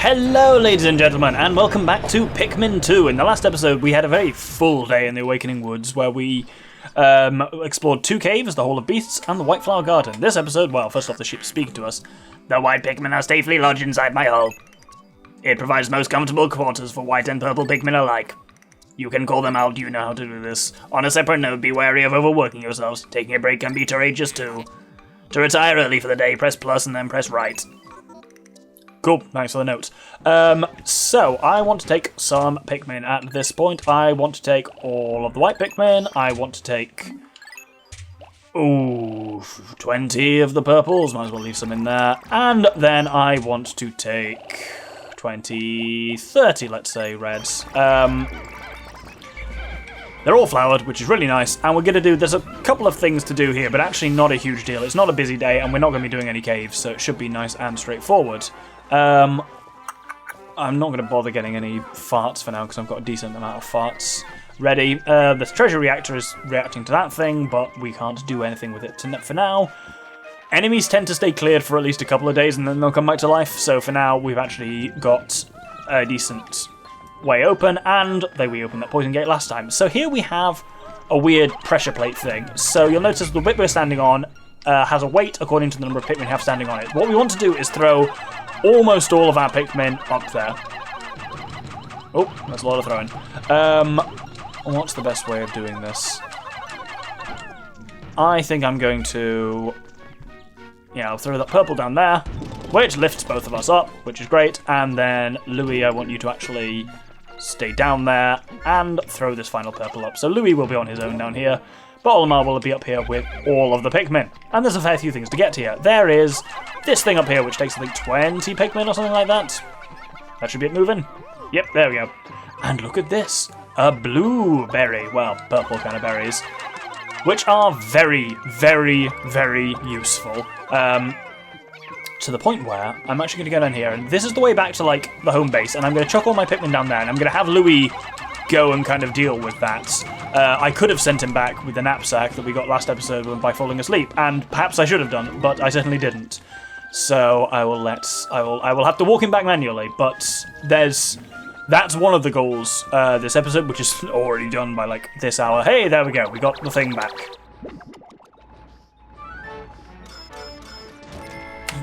Hello ladies and gentlemen, and welcome back to Pikmin 2. In the last episode we had a very full day in the Awakening Woods where we explored 2 caves, the Hall of Beasts and the White Flower Garden. This episode, well, first off the ship speaking to us. The white Pikmin are safely lodged inside my hull. It provides most comfortable quarters for white and purple Pikmin alike. You can call them out, you know how to do this. On a separate note, be wary of overworking yourselves. Taking a break can be courageous too. To retire early for the day, press plus and then press right. Cool, thanks for the notes. So, I want to take some Pikmin at this point. I want to take all of the white Pikmin. I want to take... 20 of the purples. Might as well leave some in there. And then I want to take 20, 30, let's say, reds. They're all flowered, which is really nice, and we're going to do, there's a couple of things to do here, but actually not a huge deal. It's not a busy day, and we're not going to be doing any caves, so it should be nice and straightforward. I'm not going to bother getting any farts for now, because I've got a decent amount of farts ready. The treasure reactor is reacting to that thing, but we can't do anything with it for now. Enemies tend to stay cleared for at least a couple of days, and then they'll come back to life, so for now we've actually got a decent way open, and we opened that poison gate last time. So here we have a weird pressure plate thing. So you'll notice the bit we're standing on has a weight according to the number of Pikmin we have standing on it. What we want to do is throw almost all of our Pikmin up there. Oh, that's a lot of throwing. What's the best way of doing this? I think I'm going to... yeah, I'll throw that purple down there, which lifts both of us up, which is great. And then, Louis, I want you to actually stay down there and throw this final purple up. So Louis will be on his own down here, but Olimar will be up here with all of the Pikmin. And there's a fair few things to get here. There is this thing up here, which takes, I think, 20 Pikmin or something like that. That should be it moving. Yep, there we go. And look at this. A blueberry. Well, purple kind of berries. Which are very, very, very useful. To the point where I'm actually going to go down here, and this is the way back to, like, the home base, and I'm going to chuck all my Pikmin down there, and I'm going to have Louis go and kind of deal with that. I could have sent him back with the knapsack that we got last episode by falling asleep, and perhaps I should have done, but I certainly didn't. So I will have to walk him back manually, but that's one of the goals this episode, which is already done by, like, this hour. Hey, there we go, we got the thing back.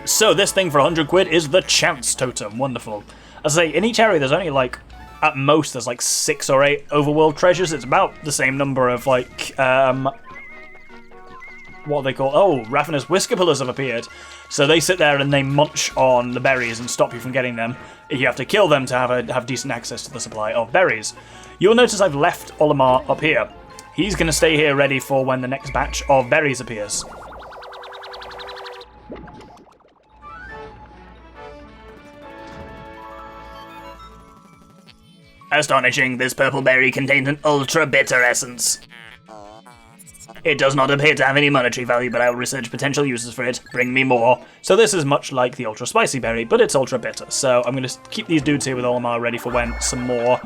So this thing for 100 quid is the Chance Totem. Wonderful. As I say, in each area there's only, like, at most there's like 6 or 8 overworld treasures. It's about the same number of, like, what they call... oh, ravenous whisker-pillars have appeared. So they sit there and they munch on the berries and stop you from getting them. You have to kill them to have decent access to the supply of berries. You'll notice I've left Olimar up here. He's going to stay here ready for when the next batch of berries appears. Astonishing, this purple berry contains an ultra-bitter essence. It does not appear to have any monetary value, but I will research potential uses for it. Bring me more. So this is much like the ultra-spicy berry, but it's ultra-bitter. So I'm going to keep these dudes here with Olimar ready for when some more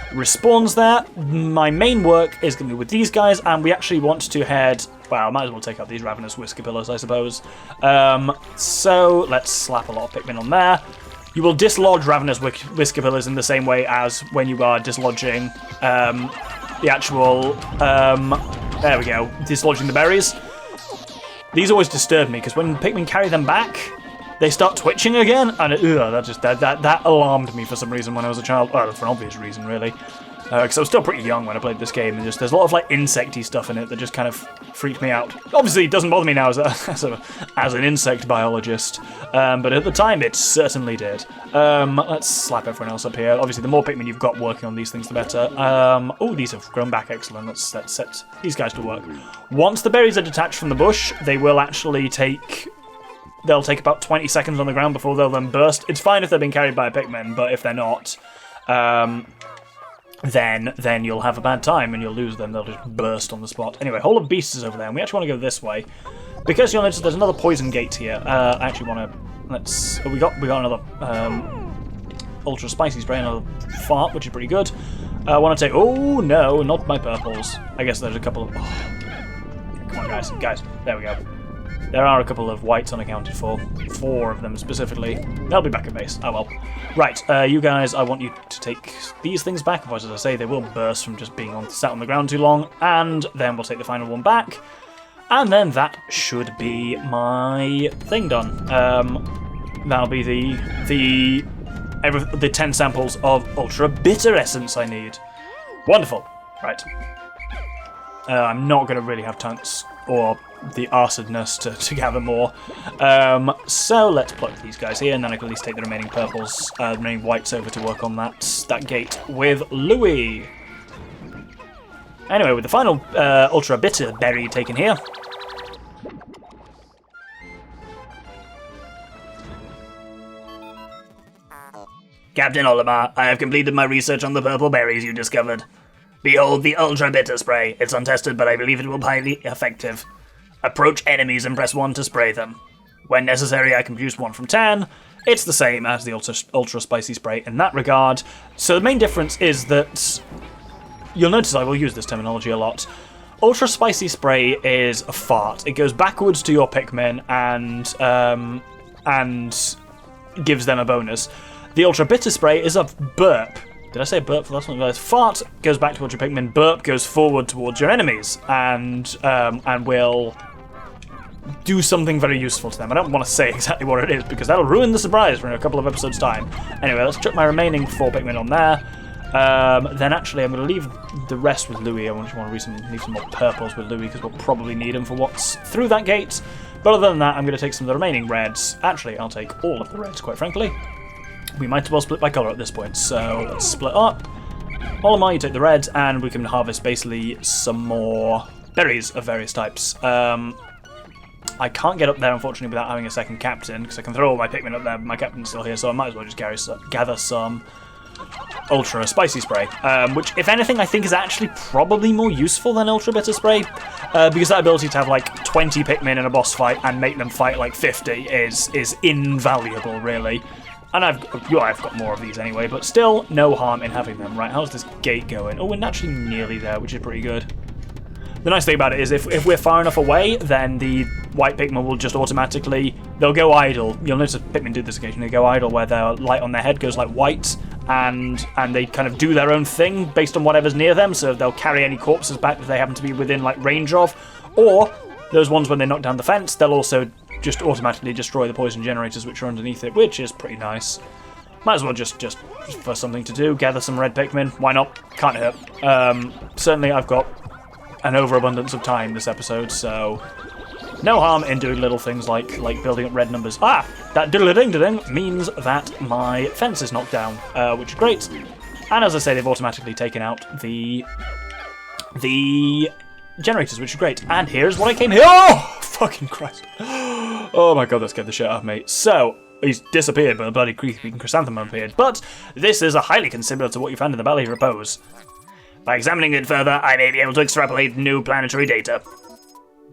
respawns there. My main work is going to be with these guys, and we actually want to head... well, I might as well take out these ravenous whisker-pillars, I suppose. So let's slap a lot of Pikmin on there. You will dislodge ravenous whisker-pillars in the same way as when you are dislodging the actual... there we go, dislodging the berries. These always disturb me, because when Pikmin carry them back, they start twitching again, and that alarmed me for some reason when I was a child. Well, for an obvious reason, really. Because I was still pretty young when I played this game, and there's a lot of, like, insecty stuff in it that just kind of freaked me out. Obviously, it doesn't bother me now as an insect biologist, but at the time, it certainly did. Let's slap everyone else up here. Obviously, the more Pikmin you've got working on these things, the better. Oh, these have grown back, excellent. Let's set these guys to work. Once the berries are detached from the bush, they will actually take... they'll take about 20 seconds on the ground before they'll then burst. It's fine if they're being carried by a Pikmin, but if they're not... then you'll have a bad time and you'll lose them. They'll just burst on the spot. Anyway, Hall of Beasts is over there, and we actually want to go this way because you'll notice there's another poison gate here. I actually want to let's. Oh, we got another ultra spicy spray, another fart, which is pretty good. I want to take. Oh no, not my purples. I guess there's a couple of. Oh. Come on, guys. There we go. There are a couple of whites unaccounted for. 4 of them specifically. They'll be back at base. Oh well. Right, you guys, I want you to take these things back. Otherwise, as I say, they will burst from just being sat on the ground too long. And then we'll take the final one back. And then that should be my thing done. That'll be the 10 samples of Ultra Bitter Essence I need. Wonderful. Right. I'm not going to really have chance or the arsedness to gather more. So let's pluck these guys here, and then I can at least take the remaining purples, remaining whites over to work on that gate with Louis. Anyway, with the final Ultra Bitter berry taken here. Captain Olimar, I have completed my research on the purple berries you discovered. Behold the Ultra Bitter Spray. It's untested, but I believe it will be highly effective. Approach enemies and press 1 to spray them. When necessary, I can produce 1 from 10. It's the same as the Ultra Spicy Spray in that regard. So the main difference is that you'll notice I will use this terminology a lot. Ultra Spicy Spray is a fart. It goes backwards to your Pikmin and gives them a bonus. The Ultra Bitter Spray is a burp. Did I say burp for the last one? Fart goes back towards your Pikmin, burp goes forward towards your enemies, and will do something very useful to them. I don't want to say exactly what it is, because that'll ruin the surprise for a couple of episodes' time. Anyway, let's chuck my remaining 4 Pikmin on there. Then actually I'm going to leave the rest with Louis. I just want to leave some more purples with Louis, because we'll probably need them for what's through that gate. But other than that, I'm going to take some of the remaining reds. Actually, I'll take all of the reds, quite frankly. We might as well split by colour at this point, so let's split up. Olimar, you take the reds, and we can harvest basically some more berries of various types. I can't get up there, unfortunately, without having a second captain, because I can throw all my Pikmin up there, but my captain's still here, so I might as well just gather some Ultra Spicy Spray, which, if anything, I think is actually probably more useful than Ultra Bitter Spray, because that ability to have, like, 20 Pikmin in a boss fight and make them fight, like, 50 is invaluable, really. And I've got more of these anyway, but still, no harm in having them. Right, how's this gate going? Oh, we're actually nearly there, which is pretty good. The nice thing about it is if we're far enough away, then the white Pikmin will just automatically... They'll go idle. You'll notice Pikmin do this occasionally. They go idle where their light on their head goes like white, and they kind of do their own thing based on whatever's near them, so they'll carry any corpses back if they happen to be within, like, range of. Or, those ones when they knock down the fence, they'll also just automatically destroy the poison generators which are underneath it, which is pretty nice. Might as well just for something to do, gather some red Pikmin. Why not? Can't hurt. Certainly I've got an overabundance of time this episode, so no harm in doing little things like building up red numbers. Ah! That diddle-a-ding-da-ding means that my fence is knocked down, which is great. And as I say, they've automatically taken out the generators, which is great. And here's what I came here. Oh! Fucking Christ. Oh my god, that scared the shit out of me. So, he's disappeared, but the bloody creeping chrysanthemum appeared. But this is a highly similar to what you found in the Valley of Repose. By examining it further, I may be able to extrapolate new planetary data.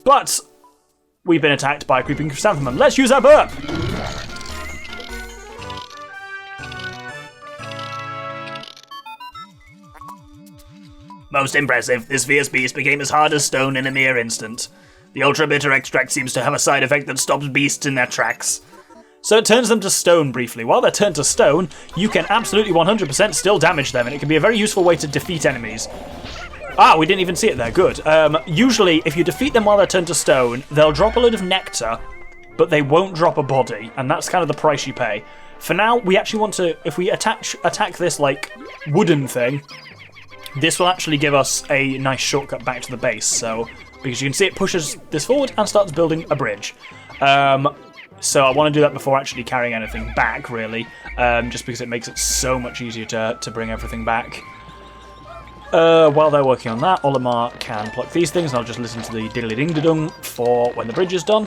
But we've been attacked by a creeping chrysanthemum. Let's use our burp! Most impressive, this fierce beast became as hard as stone in a mere instant. The ultra bitter extract seems to have a side effect that stops beasts in their tracks. So it turns them to stone briefly. While they're turned to stone, you can absolutely 100% still damage them, and it can be a very useful way to defeat enemies. Ah, we didn't even see it there, good. Usually, if you defeat them while they're turned to stone, they'll drop a load of nectar, but they won't drop a body, and that's kind of the price you pay. For now, we actually want to, if we attack this, like, wooden thing, this will actually give us a nice shortcut back to the base, so, because you can see it pushes this forward and starts building a bridge. So I want to do that before actually carrying anything back, really, just because it makes it so much easier to bring everything back. While they're working on that, Olimar can pluck these things, and I'll just listen to the diddly-ding-da-dung for when the bridge is done.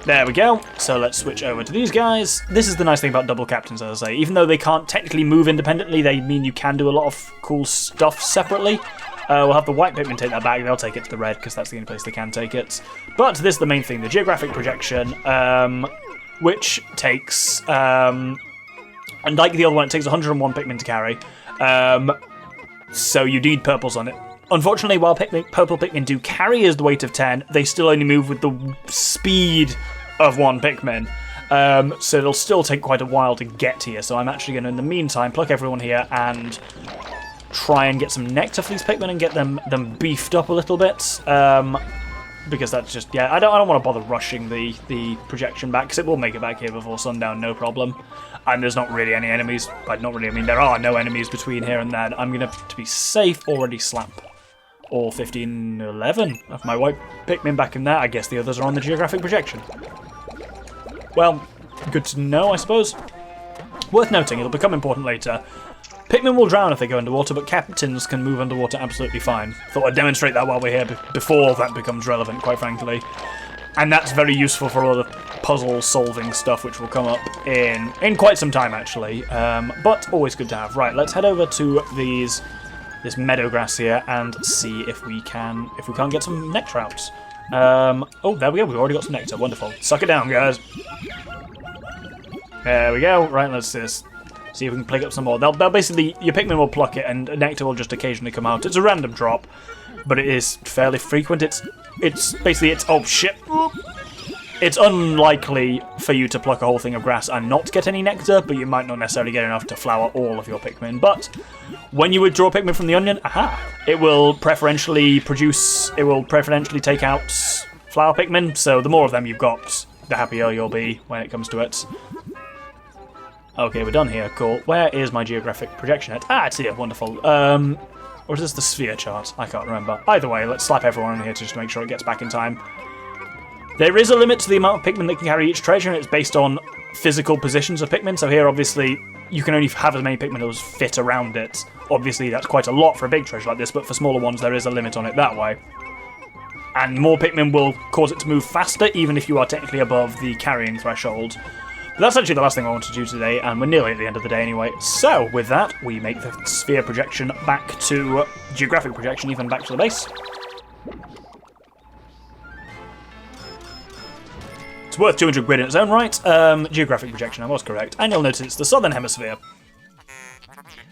There we go. So let's switch over to these guys. This is the nice thing about double captains, as I say. Even though they can't technically move independently, they mean you can do a lot of cool stuff separately. We'll have the white Pikmin take that back. They'll take it to the red, because that's the only place they can take it. But this is the main thing, the Geographic Projection, which takes... and like the other one, it takes 101 Pikmin to carry. So you need purples on it. Unfortunately, while purple Pikmin do carry as the weight of 10, they still only move with the speed of 1 Pikmin. So it'll still take quite a while to get here. So I'm actually going to, in the meantime, pluck everyone here and try and get some nectar for these Pikmin and get them beefed up a little bit. Because that's just, yeah, I don't want to bother rushing the projection back, because it will make it back here before sundown, no problem. And there's not really any enemies. Not really, I mean, there are no enemies between here and there. I'm going to be safe, already slap all 15, 11 of my white Pikmin back in there. I guess the others are on the geographic projection. Well, good to know, I suppose. Worth noting, it'll become important later. Pikmin will drown if they go underwater, but captains can move underwater absolutely fine. Thought I'd demonstrate that while we're here, before that becomes relevant, quite frankly. And that's very useful for all the puzzle-solving stuff, which will come up in quite some time, actually. But always good to have. Right, let's head over to this meadow grass here and see if we can't get some nectar out. Oh, there we go. We've already got some nectar. Wonderful. Suck it down, guys. There we go. Right, let's do this. See if we can pick up some more. They'll basically, your Pikmin will pluck it, and nectar will just occasionally come out. It's a random drop, but it is fairly frequent. It's basically, oh shit. It's unlikely for you to pluck a whole thing of grass and not get any nectar, but you might not necessarily get enough to flower all of your Pikmin. But when you withdraw Pikmin from the onion, it will preferentially take out flower Pikmin, so the more of them you've got, the happier you'll be when it comes to it. Okay, we're done here, cool. Where is my geographic projection at? It's here, wonderful. Or is this the sphere chart? I can't remember. Either way, let's slap everyone in here just to make sure it gets back in time. There is a limit to the amount of Pikmin that can carry each treasure, and it's based on physical positions of Pikmin. So here, obviously, you can only have as many Pikmin as fit around it. Obviously, that's quite a lot for a big treasure like this, but for smaller ones, there is a limit on it that way. And more Pikmin will cause it to move faster, even if you are technically above the carrying threshold. But that's actually the last thing I want to do today, and we're nearly at the end of the day anyway. So, with that, we make the sphere projection back to geographic projection, even back to the base. It's worth 200 grid in its own right. Geographic projection, I was correct. And you'll notice it's the southern hemisphere.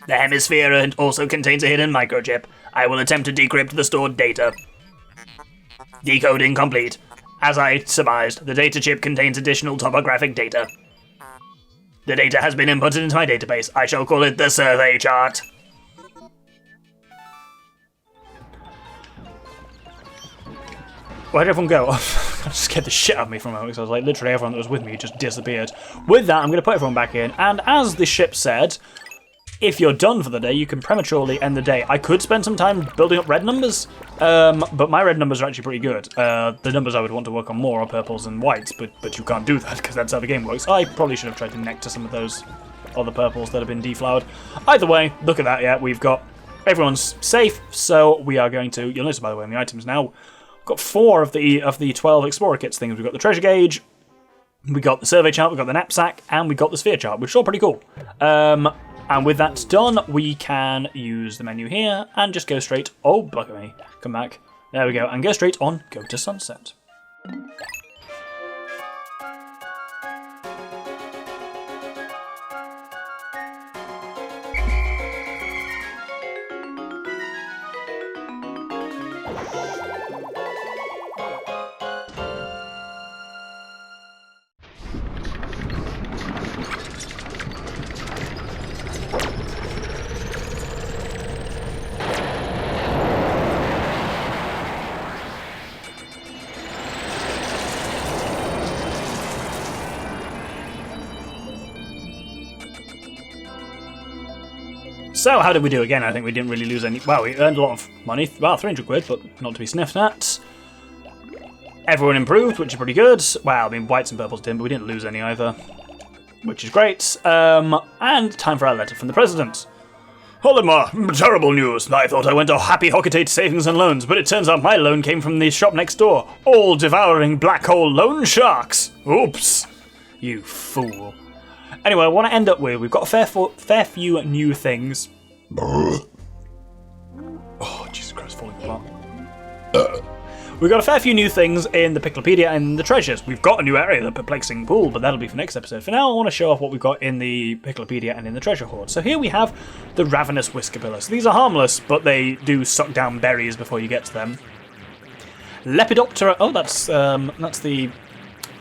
The hemisphere also contains a hidden microchip. I will attempt to decrypt the stored data. Decoding complete. As I surmised, the data chip contains additional topographic data. The data has been inputted into my database. I shall call it the survey chart. Where'd everyone go? That scared the shit out of me for a moment, because I was like, literally everyone that was with me just disappeared. With that, I'm going to put everyone back in, and as the ship said, if you're done for the day, you can prematurely end the day. I could spend some time building up red numbers, but my red numbers are actually pretty good. The numbers I would want to work on more are purples and whites, but you can't do that because that's how the game works. I probably should have tried to nectar some of those other purples that have been deflowered. Either way, look at that, yeah, we've got... Everyone's safe, so we are going to... You'll notice, by the way, in the items now, we've got 4 of the 12 Explorer Kits things. We've got the treasure gauge, we got the survey chart, we've got the knapsack, and we've got the sphere chart, which is all pretty cool. And with that done, we can use the menu here and just go straight... Oh, look at me. Come back. There we go. And go straight on Go to Sunset. So, how did we do again? I think we didn't really lose any... Well, we earned a lot of money. Well, 300 quid, but not to be sniffed at. Everyone improved, which is pretty good. Well, I mean, whites and purples didn't, but we didn't lose any either, which is great. And time for our letter from the President. Olimar, terrible news. I thought I went to Happy Hocketate Savings and Loans, but it turns out my loan came from the shop next door. All-devouring black hole loan sharks. Oops. You fool. Anyway, I want to end up with, we've got a fair few new things. Oh, Jesus Christ, falling apart. We've got a fair few new things in the Piklopedia and the treasures. We've got a new area, the perplexing pool, but that'll be for next episode. For now, I want to show off what we've got in the Piklopedia and in the treasure hoard. So here we have the ravenous whiskerbillas. These are harmless, but they do suck down berries before you get to them. Lepidoptera. Oh, that's the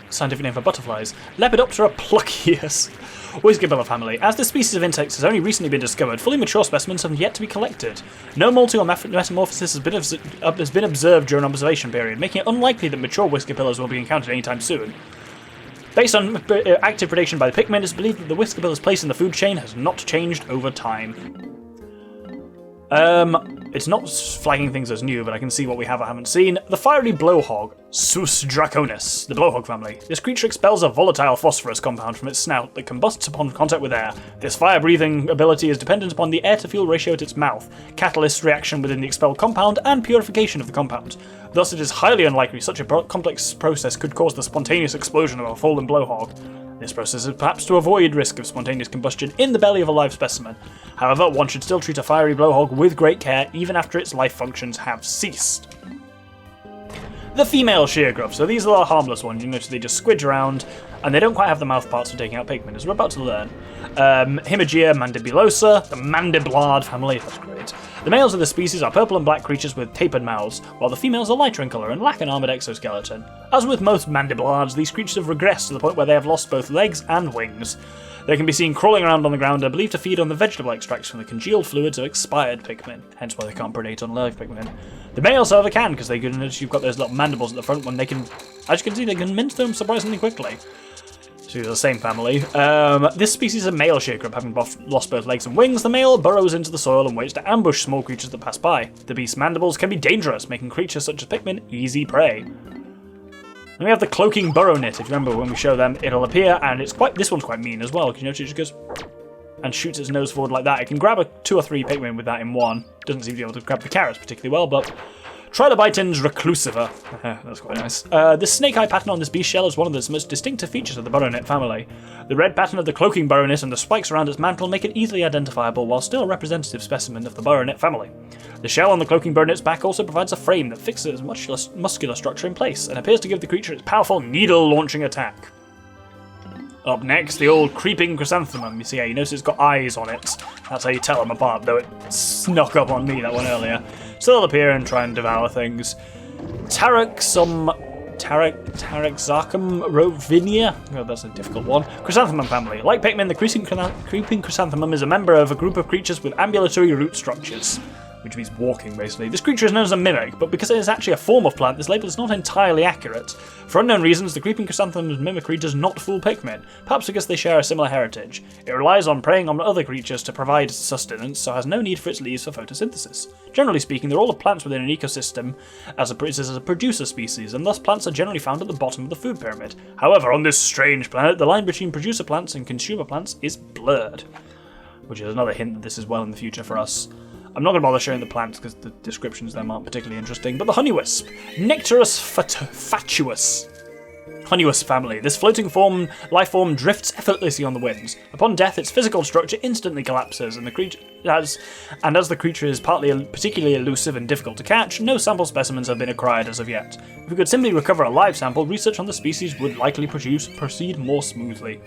scientific name for butterflies. Lepidoptera pluckeus. Whiskerbilla family. As this species of insects has only recently been discovered, fully mature specimens have yet to be collected. No molting or metamorphosis has been observed during observation period, making it unlikely that mature whiskerbillas will be encountered anytime soon. Based on active predation by the Pikmin, it is believed that the whiskerbilla's place in the food chain has not changed over time. It's not flagging things as new, but I can see what we have I haven't seen. The fiery blowhog, Sus draconis, the blowhog family. This creature expels a volatile phosphorus compound from its snout that combusts upon contact with air. This fire-breathing ability is dependent upon the air-to-fuel ratio at its mouth, catalyst reaction within the expelled compound, and purification of the compound. Thus, it is highly unlikely such a complex process could cause the spontaneous explosion of a fallen blowhog. This process is perhaps to avoid risk of spontaneous combustion in the belly of a live specimen. However, one should still treat a fiery blowhog with great care even after its life functions have ceased. The female sheargrub. So these are the harmless ones. You notice they just squidge around and they don't quite have the mouth parts for taking out Pikmin, as we're about to learn. Himagea mandibulosa, the mandiblard family. That's great. The males of the species are purple and black creatures with tapered mouths, while the females are lighter in colour and lack an armoured exoskeleton. As with most mandiblards, these creatures have regressed to the point where they have lost both legs and wings. They can be seen crawling around on the ground and are believed to feed on the vegetable extracts from the congealed fluids of expired Pikmin, hence why they can't predate on live Pikmin. The males, however, can, because you've got those little mandibles at the front when they can, as you can see, they can mince them surprisingly quickly. So these are the same family. This species is a male sheargrub, having lost both legs and wings. The male burrows into the soil and waits to ambush small creatures that pass by. The beast's mandibles can be dangerous, making creatures such as Pikmin easy prey. Then we have the cloaking burrow knit. If you remember when we show them, it'll appear, and this one's quite mean as well. Can you notice it just goes and shoots its nose forward like that? It can grab 2 or 3 Pikmin with that in one. Doesn't seem to be able to grab the carrots particularly well, but Trilobitans reclusiva. That's quite nice. The snake eye pattern on this beast shell is one of the most distinctive features of the burrownet family. The red pattern of the cloaking burrownet and the spikes around its mantle make it easily identifiable while still a representative specimen of the burrownet family. The shell on the cloaking burrowet's back also provides a frame that fixes its muscular structure in place and appears to give the creature its powerful needle-launching attack. Up next, the old creeping chrysanthemum. You see how you notice it's got eyes on it. That's how you tell them apart, though it snuck up on me, that one earlier. So they'll appear and try and devour things. Taraxacum rovinia. Oh, that's a difficult one. Chrysanthemum family. Like Pikmin, the creeping chrysanthemum is a member of a group of creatures with ambulatory root structures, which means walking, basically. This creature is known as a mimic, but because it is actually a form of plant, this label is not entirely accurate. For unknown reasons, the creeping chrysanthemum's mimicry does not fool Pikmin, perhaps because they share a similar heritage. It relies on preying on other creatures to provide sustenance, so has no need for its leaves for photosynthesis. Generally speaking, the role of plants within an ecosystem is as a producer species, and thus plants are generally found at the bottom of the food pyramid. However, on this strange planet, the line between producer plants and consumer plants is blurred, which is another hint that this is well in the future for us. I'm not going to bother showing the plants because the descriptions of them aren't particularly interesting, but the honeywisp, Nectarus fatuus. Honeywisp family. This floating life form drifts effortlessly on the winds. Upon death, its physical structure instantly collapses, and as the creature is particularly elusive and difficult to catch, no sample specimens have been acquired as of yet. If we could simply recover a live sample, research on the species would likely proceed more smoothly.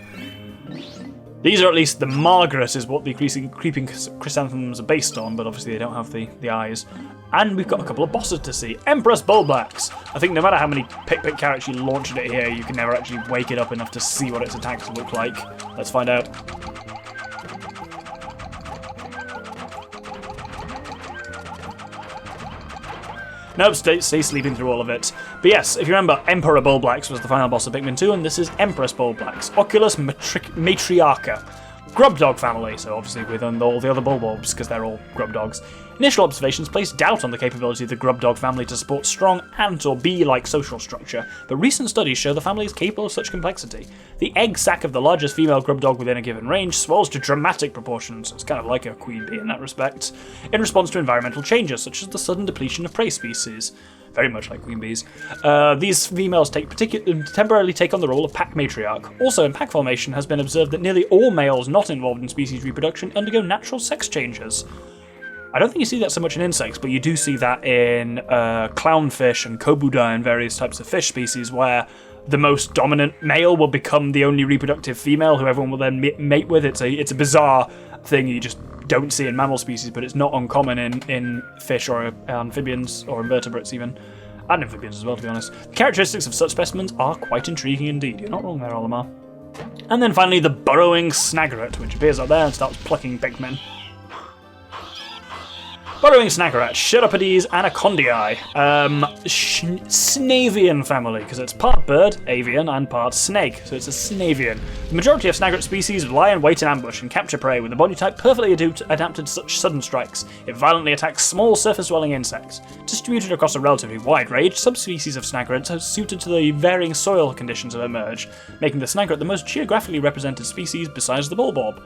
These are at least the Margaret is what the creeping chrysanthemums are based on, but obviously they don't have the eyes. And we've got a couple of bosses to see. Empress Bulblax. I think no matter how many pick carrots you launch at it here, you can never actually wake it up enough to see what its attacks look like. Let's find out. Nope, stay sleeping through all of it. But yes, if you remember, Emperor Bulblax was the final boss of Pikmin 2, and this is Empress Bulblax, Oculus Matriarcha. Grub dog family, so obviously with all the other Bulbobs, because they're all grub dogs. Initial observations place doubt on the capability of the grub dog family to support strong ant or bee-like social structure, but recent studies show the family is capable of such complexity. The egg sac of the largest female grub dog within a given range swells to dramatic proportions, it's kind of like a queen bee in that respect, in response to environmental changes such as the sudden depletion of prey species. Very much like queen bees. These females temporarily take on the role of pack matriarch. Also in pack formation has been observed that nearly all males not involved in species reproduction undergo natural sex changes. I don't think you see that so much in insects, but you do see that in clownfish and kobuda and various types of fish species, where the most dominant male will become the only reproductive female who everyone will then mate with. It's a bizarre thing you just don't see in mammal species, but it's not uncommon in fish or amphibians or invertebrates even. And amphibians as well, to be honest. The characteristics of such specimens are quite intriguing indeed. You're not wrong there, Olimar. And then finally the burrowing snaggerat, which appears up there and starts plucking Pikmin. Burrowing snaggerat, Chiropodis anacondae, Snavian family, because it's part bird, avian, and part snake, so it's a Snavian. The majority of snaggerat species lie in wait in ambush and capture prey, with a body type perfectly adapted to such sudden strikes. It violently attacks small surface-dwelling insects. Distributed across a relatively wide range, subspecies of snaggerats are suited to the varying soil conditions that emerge, making the snaggerat the most geographically represented species besides the bulbob.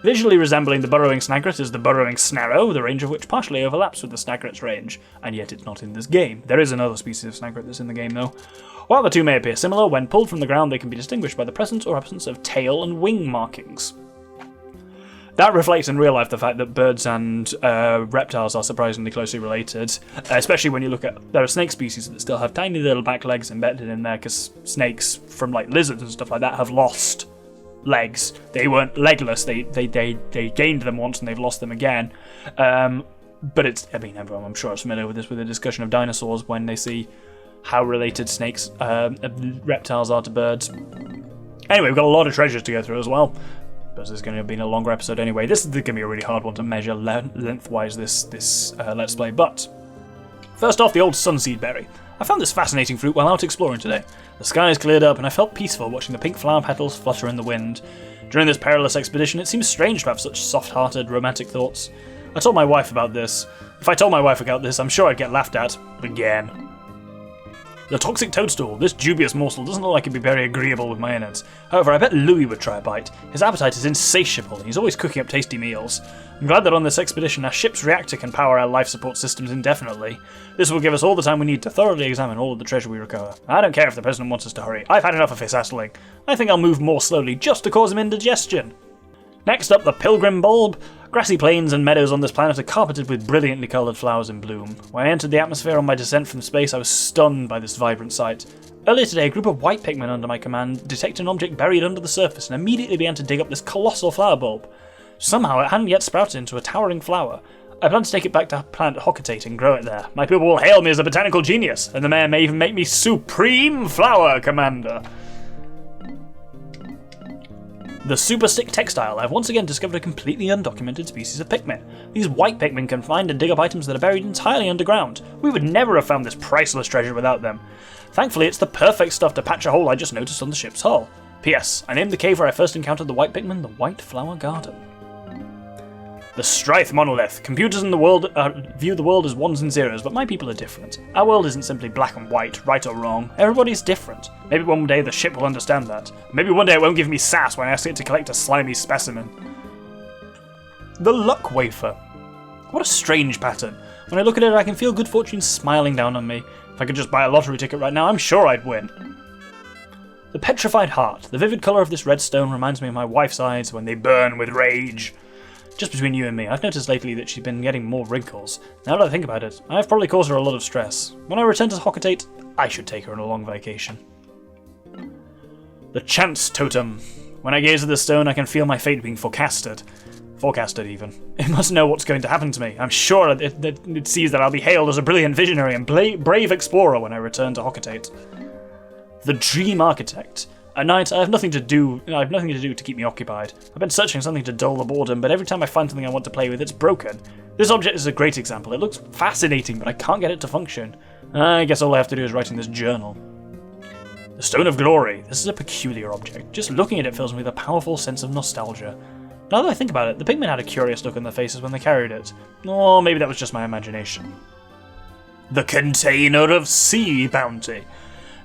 Visually resembling the burrowing snaggerat is the burrowing snarrow, the range of which partially overlaps with the snaggerat's range, and yet it's not in this game. There is another species of snaggerat that's in the game though. While the two may appear similar, when pulled from the ground they can be distinguished by the presence or absence of tail and wing markings. That reflects in real life the fact that birds and reptiles are surprisingly closely related, especially when you look at, there are snake species that still have tiny little back legs embedded in there, because snakes from like lizards and stuff like that have lost legs. They weren't legless, they gained them once and they've lost them again. But it's, I mean, everyone I'm sure is familiar with this, with the discussion of dinosaurs when they see how related snakes, reptiles are to birds. Anyway, we've got a lot of treasures to go through as well, but this is going to be a longer episode anyway. This is going to be a really hard one to measure lengthwise, this Let's Play, but first off, the old sunseed berry. I found this fascinating fruit while out exploring today. The skies cleared up and I felt peaceful watching the pink flower petals flutter in the wind. During this perilous expedition, it seems strange to have such soft-hearted, romantic thoughts. I told my wife about this. If I told my wife about this, I'm sure I'd get laughed at. Again. The toxic toadstool. This dubious morsel doesn't look like it'd be very agreeable with my innards. However, I bet Louis would try a bite. His appetite is insatiable and he's always cooking up tasty meals. I'm glad that on this expedition our ship's reactor can power our life support systems indefinitely. This will give us all the time we need to thoroughly examine all of the treasure we recover. I don't care if the president wants us to hurry. I've had enough of his hassling. I think I'll move more slowly just to cause him indigestion. Next up, the pilgrim bulb. Grassy plains and meadows on this planet are carpeted with brilliantly coloured flowers in bloom. When I entered the atmosphere on my descent from space, I was stunned by this vibrant sight. Earlier today, a group of white Pikmin under my command detected an object buried under the surface and immediately began to dig up this colossal flower bulb. Somehow it hadn't yet sprouted into a towering flower. I plan to take it back to planet Hocotate and grow it there. My people will hail me as a botanical genius, and the mayor may even make me Supreme Flower Commander. The Super Stick Textile. I've once again discovered a completely undocumented species of Pikmin. These white Pikmin can find and dig up items that are buried entirely underground. We would never have found this priceless treasure without them. Thankfully, it's the perfect stuff to patch a hole I just noticed on the ship's hull. P.S. I named the cave where I first encountered the white Pikmin the White Flower Garden. The Stryth Monolith. Computers in the world view the world as ones and zeros, but my people are different. Our world isn't simply black and white, right or wrong. Everybody's different. Maybe one day the ship will understand that. Maybe one day it won't give me sass when I ask it to collect a slimy specimen. The Luck Wafer. What a strange pattern. When I look at it, I can feel good fortune smiling down on me. If I could just buy a lottery ticket right now, I'm sure I'd win. The Petrified Heart. The vivid colour of this red stone reminds me of my wife's eyes when they burn with rage. Just between you and me, I've noticed lately that she's been getting more wrinkles. Now that I think about it, I've probably caused her a lot of stress. When I return to Hocotate, I should take her on a long vacation. The Chance Totem. When I gaze at this stone, I can feel my fate being forecasted. Forecasted, even. It must know what's going to happen to me. I'm sure it sees that I'll be hailed as a brilliant visionary and brave explorer when I return to Hocotate. The Dream Architect. At night, I have nothing to do to keep me occupied. I've been searching something to dull the boredom, but every time I find something I want to play with, it's broken. This object is a great example. It looks fascinating, but I can't get it to function. I guess all I have to do is write in this journal. The Stone of Glory. This is a peculiar object. Just looking at it fills me with a powerful sense of nostalgia. Now that I think about it, the Pikmin had a curious look on their faces when they carried it. Or maybe that was just my imagination. The Container of Sea Bounty.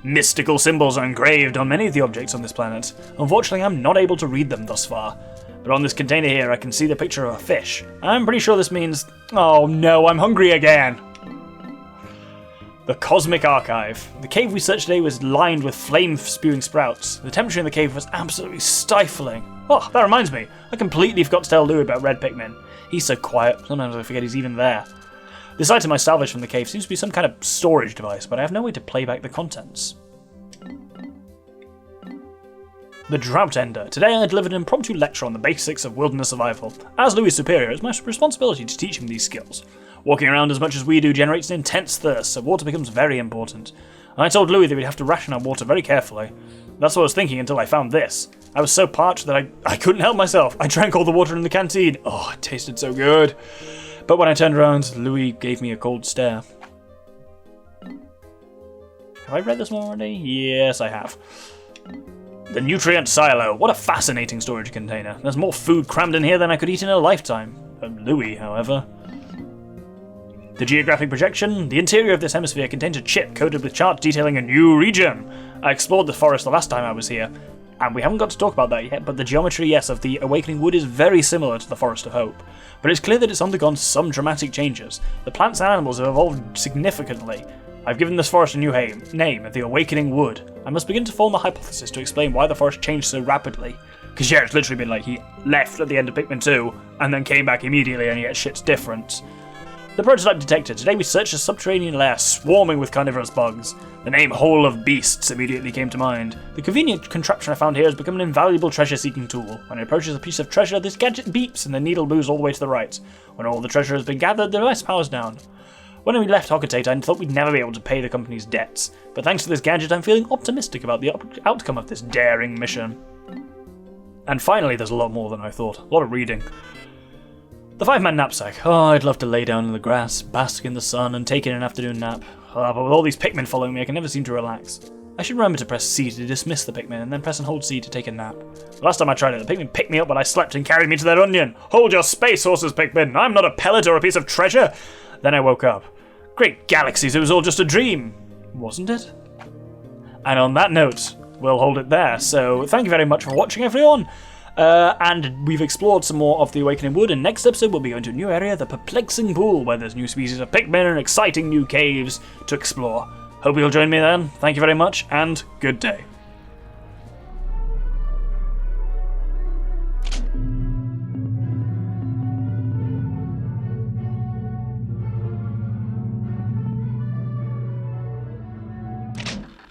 Mystical symbols are engraved on many of the objects on this planet. Unfortunately, I'm not able to read them thus far. But on this container here, I can see the picture of a fish. I'm pretty sure this means... Oh no, I'm hungry again! The Cosmic Archive. The cave we searched today was lined with flame-spewing sprouts. The temperature in the cave was absolutely stifling. Oh, that reminds me. I completely forgot to tell Louis about Red Pikmin. He's so quiet, sometimes I forget he's even there. This item I salvaged from the cave seems to be some kind of storage device, but I have no way to play back the contents. The Drought Ender. Today I delivered an impromptu lecture on the basics of wilderness survival. As Louis' superior, it's my responsibility to teach him these skills. Walking around as much as we do generates an intense thirst, so water becomes very important. And I told Louis that we'd have to ration our water very carefully. That's what I was thinking until I found this. I was so parched that I couldn't help myself. I drank all the water in the canteen. Oh, it tasted so good. But when I turned around, Louis gave me a cold stare. Have I read this one already? Yes, I have. The Nutrient Silo. What a fascinating storage container. There's more food crammed in here than I could eat in a lifetime. Louis, however. The Geographic Projection. The interior of this hemisphere contains a chip coded with charts detailing a new region. I explored the forest the last time I was here, and we haven't got to talk about that yet, but the geometry, yes, of the Awakening Wood is very similar to the Forest of Hope. But it's clear that it's undergone some dramatic changes. The plants and animals have evolved significantly. I've given this forest a new name, the Awakening Wood. I must begin to form a hypothesis to explain why the forest changed so rapidly. Because yeah, it's literally been like he left at the end of Pikmin 2, and then came back immediately, and yet shit's different. The prototype detector. Today we searched a subterranean lair swarming with carnivorous bugs. The name Hole of Beasts immediately came to mind. The convenient contraption I found here has become an invaluable treasure-seeking tool. When it approaches a piece of treasure, this gadget beeps and the needle moves all the way to the right. When all the treasure has been gathered, the device powers down. When we left Hocotate, I thought we'd never be able to pay the company's debts, but thanks to this gadget I'm feeling optimistic about the outcome of this daring mission. And finally, there's a lot more than I thought. A lot of reading. The 5-man knapsack. Oh, I'd love to lay down in the grass, bask in the sun, and take in an afternoon nap. But with all these Pikmin following me, I can never seem to relax. I should remember to press C to dismiss the Pikmin, and then press and hold C to take a nap. The last time I tried it, the Pikmin picked me up while I slept and carried me to their onion. Hold your space horses, Pikmin! I'm not a pellet or a piece of treasure! Then I woke up. Great galaxies, it was all just a dream! Wasn't it? And on that note, we'll hold it there. So, thank you very much for watching, everyone! And we've explored some more of the Awakening Wood, and next episode we'll be going to a new area, the Perplexing Pool, where there's new species of Pikmin and exciting new caves to explore. Hope you'll join me then. Thank you very much, and good day.